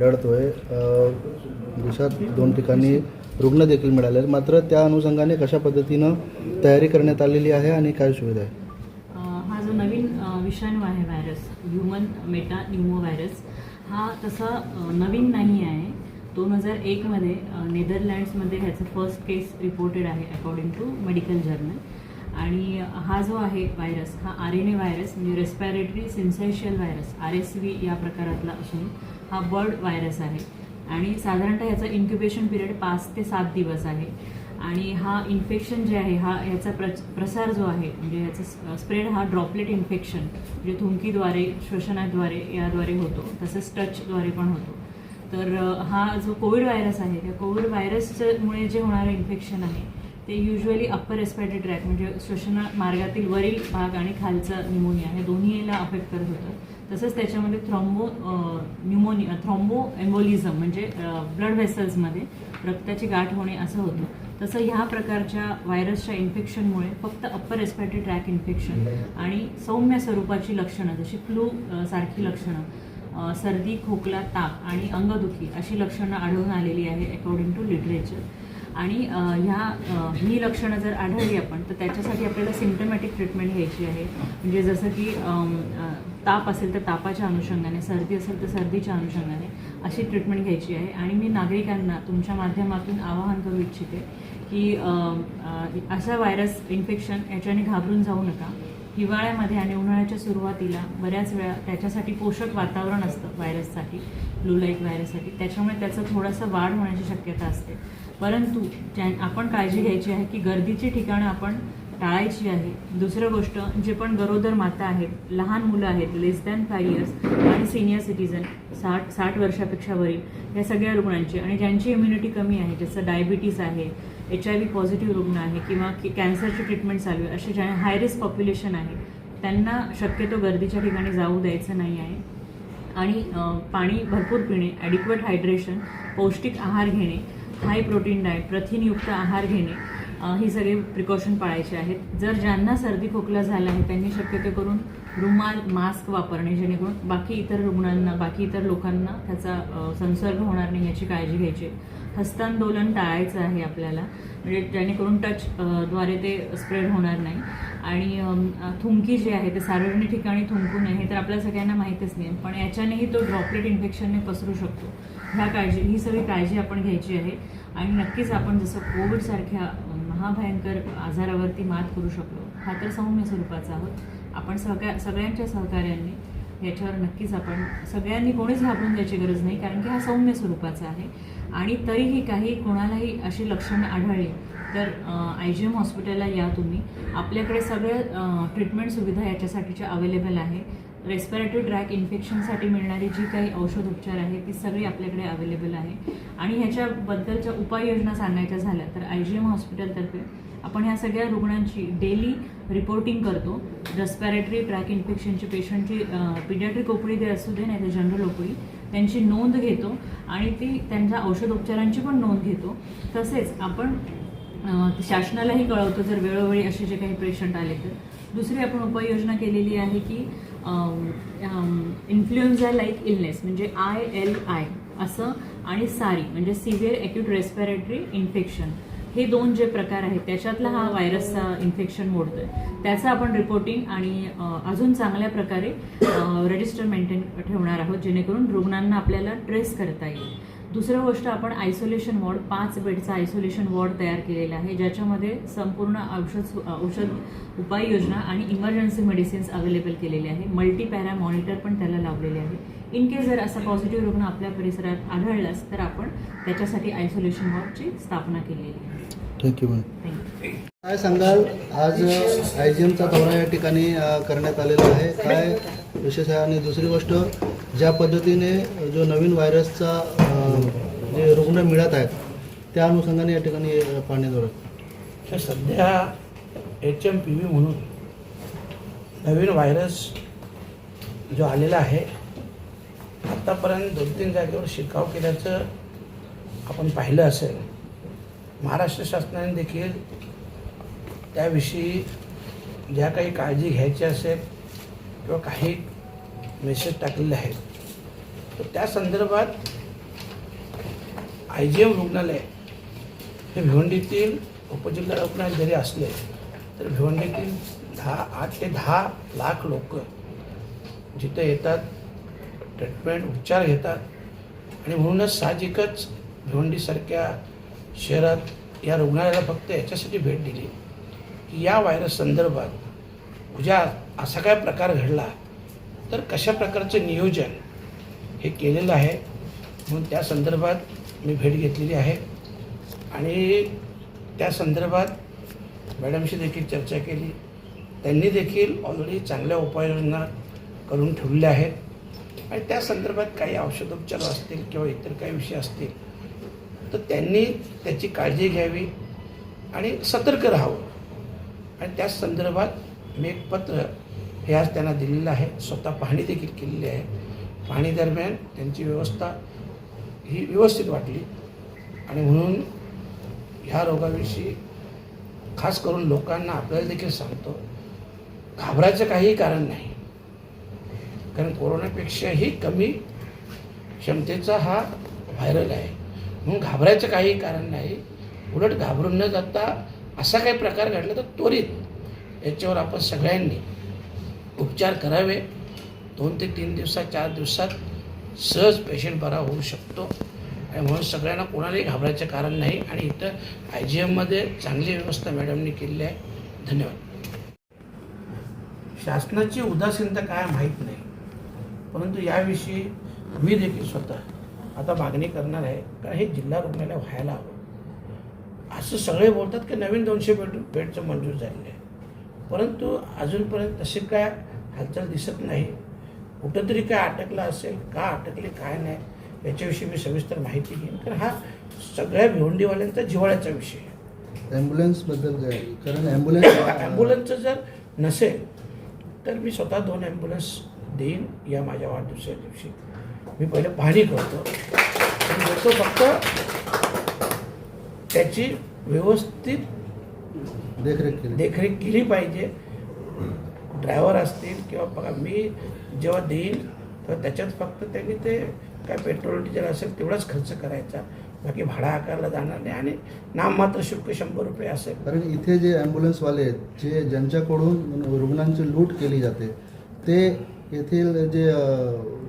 आढळतोय। देशात 2 ठिकाणी रुग्ण देखील मिळाले आहेत, मात्र त्या अनुषंगाने कशा पद्धतीनं तयारी करण्यात आलेली आहे आणि काय सुविधा आहे? हा जो नवीन विषाणू आहे virus human Meta Numa virus हा तसा नवीन नाही आहे। 2001मध्ये नेदरलँड्समध्ये ह्याचं फर्स्ट केस रिपोर्टेड आहे अकॉर्डिंग टू मेडिकल जर्नल। आणि हा जो आहे व्हायरस हा RNA व्हायरस म्हणजे रेस्पिरेटरी सिन्सायशियल व्हायरस RSV या प्रकारातला असून हा बर्ड व्हायरस आहे आणि साधारणतः ह्याचा इन्क्युबेशन पिरियड 5 ते 7 दिवस आहे। आणि हा इन्फेक्शन जे आहे हा ह्याचा प्रसार जो आहे म्हणजे ह्याचा स्प्रेड हा ड्रॉपलेट इन्फेक्शन म्हणजे थुंकीद्वारे श्वसनाद्वारे याद्वारे होतो, तसंच टचद्वारे पण होतो। तर हा जो कोविड व्हायरस आहे त्या कोविड व्हायरसमुळे जे होणारं इन्फेक्शन आहे ते युजली अप्पर रेस्पिरेटरी ट्रॅक म्हणजे श्वसन मार्गातील वरील भाग आणि खालचा न्यूमोनिया हे दोन्हीला अफेक्ट करत होतं। तसंच त्याच्यामध्ये थ्रॉम्बो एम्बोलिझम म्हणजे ब्लड व्हेसल्समध्ये रक्ताची गाठ होणे असं होतं। तसं ह्या प्रकारच्या व्हायरसच्या इन्फेक्शनमुळे फक्त अप्पर रेस्पिरेटरी ट्रॅक इन्फेक्शन आणि सौम्य स्वरूपाची लक्षणं जशी फ्लू सारखी लक्षणं, सर्दी, खोकला, ताप आणि अंगदुखी अशी लक्षणं आढळून आलेली आहे अकॉर्डिंग टू लिटरेचर। आणि ही लक्षणं जर आढळली आपण तर त्याच्यासाठी आपल्याला सिम्पटमॅटिक ट्रीटमेंट घ्यायची आहे। म्हणजे जसं की ताप असेल तर तापाच्या अनुषंगाने, सर्दी असेल तर सर्दीच्या अनुषंगाने अशी ट्रीटमेंट घ्यायची आहे। आणि मी नागरिकांना तुमच्या माध्यमातून आवाहन करू इच्छिते की अशा व्हायरस इन्फेक्शन याच्याने घाबरून जाऊ नका। हिवाळ्यामध्ये आणि उन्हाळ्याच्या सुरुवातीला बऱ्याच वेळा त्याच्यासाठी पोषक वातावरण असतं व्हायरससाठी, फ्लू लाईक व्हायरससाठी, त्याच्यामुळे त्याचं थोडंसं वाढ होण्याची शक्यता असते। परंतु आपण काळजी घ्यायची आहे की गर्दीची ठिकाणं आपण टाळायची आहे। दुसरं गोष्ट जे पण गरोदर माता आहेत, लहान मुलं आहेत लेस दॅन 5 इयर्स आणि सिनियर सिटीजन 60 वर्षापेक्षा वरील या सगळ्या रुग्णांची आणि ज्यांची इम्युनिटी कमी आहे जसं डायबिटीज आहे, HIV पॉझिटिव्ह रुग्ण आहे किंवा कॅन्सरची ट्रीटमेंट चालू आहे असे ज्या हाय रिस्क पॉप्युलेशन आहे त्यांना शक्यतो गर्दीच्या ठिकाणी जाऊ द्यायचं नाही आहे। आणि पाणी भरपूर पिणे, ॲडिक्वेट हायड्रेशन, पौष्टिक आहार घेणे, हाय प्रोटीन डाएट, प्रथिनयुक्त आहार घेणे ही सगळी प्रिकॉशन पाळायची आहेत। जर ज्यांना सर्दी खोकला झाला आहे त्यांनी शक्यतो करून रुमाल, मास्क वापरणे जेणेकरून बाकी इतर लोकांना त्याचा संसर्ग होणार नाही याची काळजी घ्यायची। हस्तांदोलन टाळायचं आहे आपल्याला म्हणजे जेणेकरून टच द्वारे ते स्प्रेड होणार नाही। आणि थुंकी जे आहे ते सार्वजनिक ठिकाणी थुंकू नये हे तर आपल्या सगळ्यांना माहीतच नाही, पण याच्यानेही तो ड्रॉपलेट इन्फेक्शनने पसरू शकतो। ही सगळी काळजी आपण घ्यायची आहे। आणि नक्कीच आपण जसं कोविडसारख्या महाभयंकर आजारावरती मात करू शकलो, हा तर सौम्य स्वरूपाचा आहोत। आपण सगळ्यांच्या सहकार्याने याच्यावर नक्कीच आपण सगळ्यांनी कोणीच घाबरून जायची गरज नाही, कारण की हा सौम्य स्वरूपाचा आहे। आणि तरीही कोणालाही अशी लक्षणं आढळली तर IGM हॉस्पिटलला या तुम्ही। आपल्याकडे सगळ्या ट्रीटमेंट सुविधा याच्यासाठीच्या अवेलेबल आहे। रेस्पिरेटरी ट्रॅक इन्फेक्शनसाठी मिळणारी जी काही औषधोपचार आहे ती सगळी आपल्याकडे अवेलेबल आहे। आणि ह्याच्याबद्दलच्या उपाययोजना सांगायच्या झाल्या तर IGM हॉस्पिटलतर्फे आपण ह्या सगळ्या रुग्णांची डेली रिपोर्टिंग करतो। रेस्पिरेटरी ट्रॅक इन्फेक्शनची पेशंटची पिडियाट्रिक OPD दे असू दे नाही तर जनरल OPD त्यांची नोंद घेतो आणि ती त्यांच्या औषधोपचारांची पण नोंद घेतो। तसेच आपण शासनालाही कळवतो जर वेळोवेळी असे जे काही पेशंट आले तर। दुसरी आपण उपाययोजना केलेली आहे की इन्फ्लुएन्झा लाईक इलनेस म्हणजे ILI असं आणि सारी म्हणजे सिव्हिअर ॲक्यूट रेस्पिरेटरी इन्फेक्शन हे 2 जे प्रकार आहेत त्याच्यातला हा व्हायरसचा इन्फेक्शन मोडतोय त्याचं आपण रिपोर्टिंग आणि अजून चांगल्या प्रकारे रजिस्टर मेंटेन ठेवणार आहोत जेणेकरून रुग्णांना आपल्याला ट्रेस करता येईल। दुसरं गोष्ट आपण आयसोलेशन वॉर्ड 5 बेडचा आयसोलेशन वॉर्ड तयार केलेला आहे ज्याच्यामध्ये संपूर्ण औषध उपाययोजना आणि इमर्जन्सी मेडिसिन्स अवेलेबल केलेले आहे। मल्टीपॅरा मॉनिटर पण त्याला लावलेले आहे। इन केस जर असा पॉझिटिव्ह रुग्ण आपल्या परिसरात आढळलाच तर आपण त्याच्यासाठी आयसोलेशन वॉर्डची स्थापना केलेली आहे। Thank you ma'am. काय सांगाल, आज IGMचा दौरा या ठिकाणी करण्यात आलेला आहे, काय विशेष आहे? आणि दुसरी गोष्ट ज्या पद्धतीने जो नवीन व्हायरसचा जे रुग्ण मिळत आहेत त्या अनुषंगाने या ठिकाणी पाहणी दौरा तर सध्या HMPV म्हणून नवीन व्हायरस जो आलेला आहे आत्तापर्यंत 2-3 जागेवर शिरकाव केल्याचं आपण पाहिलं असेल। महाराष्ट्र शासनाने देखील त्याविषयी ज्या काही काळजी घ्यायची असेल किंवा काही मेसेज टाकलेले आहेत तर त्या संदर्भात IGM रुग्णालय हे भिवंडीतील उपजिल्हा रुग्णालय जरी असले तर भिवंडीतील 8 ते 10 लाख लोक जिथे येतात, ट्रीटमेंट उपचार घेतात. आणि म्हणूनच साहजिकच भिवंडीसारख्या शहरात या रुग्णालयाला फक्त याच्यासाठी भेट दिली की या व्हायरस संदर्भात उद्या असा काय प्रकार घडला तर कशा प्रकारचं नियोजन हे केलेलं आहे. म्हणून त्या संदर्भात मी भेट घेतलेली आहे आणि त्या संदर्भात मॅडमशी देखील चर्चा केली. त्यांनी देखील ऑलरेडी चांगल्या उपाययोजना करून ठेवलेल्या आहेत आणि त्या संदर्भात काही औषधोपचार असतील किंवा इतर काही विषय असतील तर त्यांनी त्याची काळजी घ्यावी आणि सतर्क राहावं. आणि त्या संदर्भात मी एक पत्र हे आज त्यांना दिलेलं आहे. स्वतः पाहणी देखील केलेली आहे. पाहणी दरम्यान त्यांची व्यवस्था ही व्यवस्थित वाटली आणि म्हणून ह्या रोगाविषयी खास करून लोकांना आपल्याला देखील सांगतो, घाबरायचं काहीही कारण नाही. कारण कोरोनापेक्षाही कमी क्षमतेचा हा व्हायरल आहे. म्हणून घाबरायचं काही कारण नाही. उलट घाबरून न जाता असा काही प्रकार घडला तर त्वरित याच्यावर आपण सगळ्यांनी उपचार करावे. 2 ते 3 दिवसात 4 दिवसात सहज पेशंट बरा होऊ शकतो. आणि म्हणून सगळ्यांना कोणालाही घाबरायचं कारण नाही. आणि इथं IGMमध्ये चांगली व्यवस्था मॅडमने केलेली आहे. धन्यवाद. शासनाची उदासीनता काय माहीत नाही, परंतु याविषयी मी देखील स्वतः आता मागणी करणार आहे. कारण हे जिल्हा रुग्णालय व्हायला हवं. असं सगळे बोलतात की नवीन 200 बेडचं मंजूर झालेलं आहे, परंतु अजूनपर्यंत तसे काय हालचाल दिसत नाही. कुठंतरी काय अटकलं असेल, का अटकले काय नाही याच्याविषयी मी सविस्तर माहिती घेईन. कारण हा सगळ्या भिवंडीवाल्यांचा जिव्हाळ्याचा विषय आहे. ॲम्ब्युलन्सबद्दल काय? कारण ॲम्ब्युलन्सचं जर नसेल तर मी स्वतः 2 ॲम्ब्युलन्स देईन या माझ्या वाढदिवसाच्या दिवशी. मी पहिले पाहणी करतो आणि देतो. फक्त त्याची व्यवस्थित देखरेख केली पाहिजे. ड्रायव्हर असतील किंवा बघा मी जेव्हा देईन तर त्याच्यात फक्त त्यांनी ते काय पेट्रोल डिझेल असेल तेवढाच खर्च करायचा, बाकी भाडा आकारला जाणार नाही आणि नाममात्र शुल्क 100 रुपये असेल. कारण इथे जे ॲम्ब्युलन्सवाले आहेत ज्यांच्याकडून रुग्णांची लूट केली जाते ते येथील जे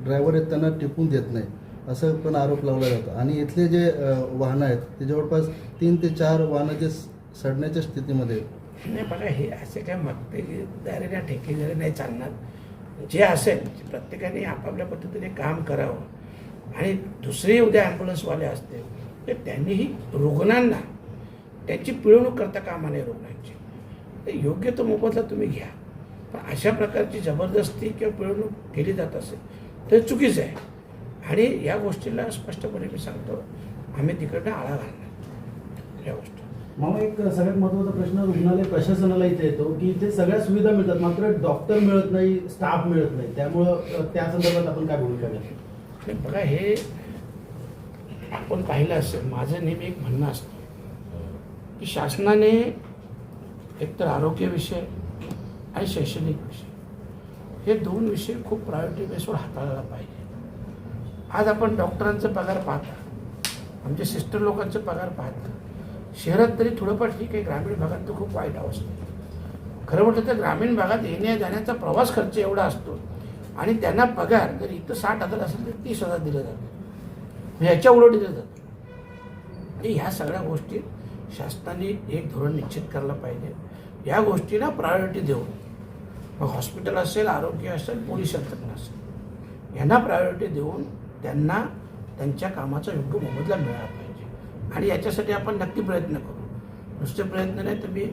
ड्रायव्हर आहेत त्यांना टिपून देत नाही असं पण आरोप लावला जातो. आणि इथले जे वाहनं आहेत ते जवळपास 3 ते 4 वाहनं जे सडण्याच्या स्थितीमध्ये आहेत. नाही बघा, हे असे काय मक्तेदारी ना ठेकेदारी नाही चालणार. जे असेल प्रत्येकाने आपापल्या पद्धतीने काम करावं. आणि दुसरे उद्या ॲम्ब्युलन्सवाले असतील तर त्यांनीही रुग्णांना त्यांची पिळवणूक करता कामा नये. रुग्णांची तर योग्य तो मोबदला तुम्ही घ्या, पण अशा प्रकारची जबरदस्ती किंवा पिळवणूक केली जात असेल तर चुकीचं आहे. आणि या गोष्टीला स्पष्टपणे मी सांगतो, आम्ही तिकडनं आळा घालणार या गोष्टी. मग एक सगळ्यात महत्त्वाचा प्रश्न रुग्णालय प्रशासनाला इथे येतो की इथे सगळ्या सुविधा मिळतात मात्र डॉक्टर मिळत नाही, स्टाफ मिळत नाही. त्यामुळं त्या संदर्भात आपण काय भूमिका घ्यावी? बघा, हे आपण पाहिलं असेल. माझं नेहमी एक म्हणणं असतं की शासनाने एकतर आरोग्य विषय आणि शैक्षणिक विषय हे 2 विषय खूप प्रायोरिटी बेसवर हाताळायला पाहिजे. आज आपण डॉक्टरांचा पगार पाहता, आमच्या सिस्टर लोकांचा पगार पाहता. शहरात तरी थोडंफार ठीक आहे, ग्रामीण भागात तर खूप वाईट अवस्था आहे. खरं म्हटलं तर ग्रामीण भागात येण्या जाण्याचा प्रवास खर्च एवढा असतो आणि त्यांना पगार जर इथं 60,000 असेल तर 30,000 दिलं जातं, ह्याच्या उलट दिलं जातं. आणि ह्या सगळ्या गोष्टी शासनाने एक धोरण निश्चित करायला पाहिजे. या गोष्टीला प्रायोरिटी देऊन मग हॉस्पिटल असेल, आरोग्य असेल, पोलीस यंत्रणा असेल, यांना प्रायोरिटी देऊन त्यांना त्यांच्या कामाचा योग्य मोबदला मिळाला पाहिजे. आणि याच्यासाठी आपण नक्की प्रयत्न करू. नुसते प्रयत्न नाही तर मी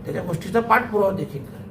त्याच्या गोष्टीचा पाठपुरावा देखील करेन.